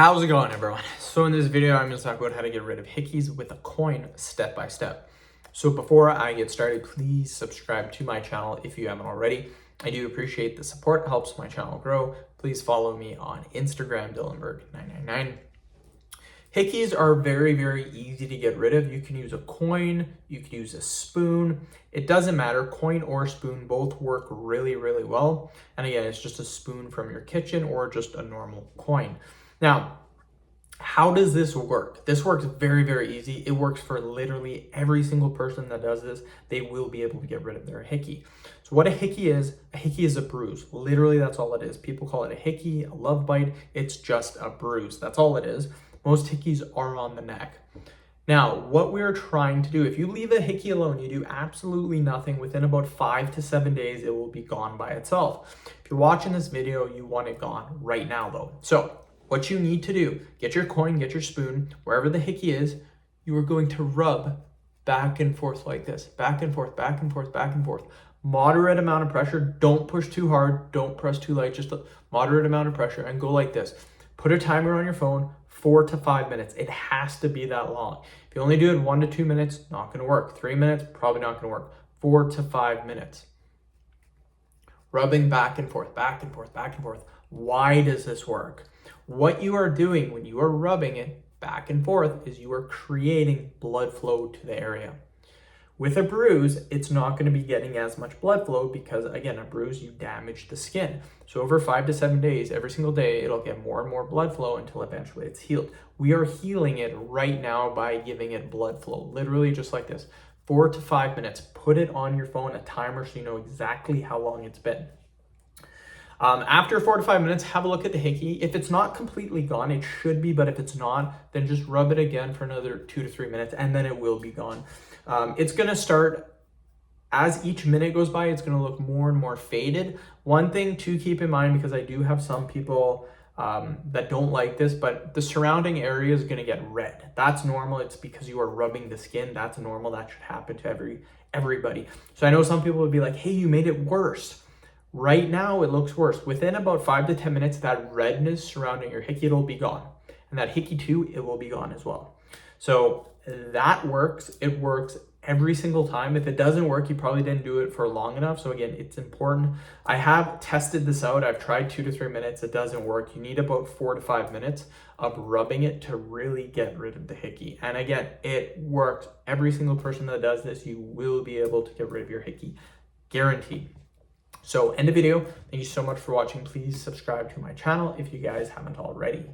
How's it going, everyone? So in this video, I'm going to talk about how to get rid of hickeys with a coin step by step. So before I get started, please subscribe to my channel if you haven't already. I do appreciate the support, it helps my channel grow. Please follow me on Instagram, Dylanberg999. Hickeys are very, very easy to get rid of. You can use a coin, you can use a spoon. It doesn't matter, coin or spoon both work really, really well. And again, it's just a spoon from your kitchen or just a normal coin. Now, how does this work? This works very, very easy. It works for literally every single person that does this. They will be able to get rid of their hickey. So what a hickey is a bruise. Literally, that's all it is. People call it a hickey, a love bite. It's just a bruise. That's all it is. Most hickeys are on the neck. Now, what we're trying to do, if you leave a hickey alone, you do absolutely nothing, within about 5 to 7 days, it will be gone by itself. If you're watching this video, you want it gone right now though. So what you need to do, get your coin, get your spoon, wherever the hickey is, you are going to rub back and forth like this, back and forth, back and forth, back and forth. Moderate amount of pressure, don't push too hard, don't press too light, just a moderate amount of pressure, and go like this. Put a timer on your phone, 4 to 5 minutes. It has to be that long. If you only do it 1 to 2 minutes, not gonna work. 3 minutes, probably not gonna work. 4 to 5 minutes. Rubbing back and forth, back and forth, back and forth. Why does this work? What you are doing when you are rubbing it back and forth is you are creating blood flow to the area. With a bruise, it's not going to be getting as much blood flow because, again, a bruise, you damage the skin. So over 5 to 7 days, every single day, it'll get more and more blood flow until eventually it's healed. We are healing it right now by giving it blood flow, literally just like this. 4 to 5 minutes. Put it on your phone, a timer, so you know exactly how long it's been. After 4 to 5 minutes, have a look at the hickey. If it's not completely gone, it should be, but if it's not, then just rub it again for another 2 to 3 minutes, and then it will be gone. It's gonna start, as each minute goes by, it's gonna look more and more faded. One thing to keep in mind, because I do have some people that don't like this, but the surrounding area is gonna get red. That's normal, it's because you are rubbing the skin. That's normal, that should happen to everybody. So I know some people would be like, hey, you made it worse. Right now, it looks worse. Within about 5 to 10 minutes, that redness surrounding your hickey, it'll be gone. And that hickey too, it will be gone as well. So that works. It works every single time. If it doesn't work, you probably didn't do it for long enough. So again, it's important. I have tested this out. I've tried 2 to 3 minutes. It doesn't work. You need about 4 to 5 minutes of rubbing it to really get rid of the hickey. And again, it works. Every single person that does this, you will be able to get rid of your hickey. Guaranteed. So end the video. Thank you so much for watching. Please subscribe to my channel if you guys haven't already.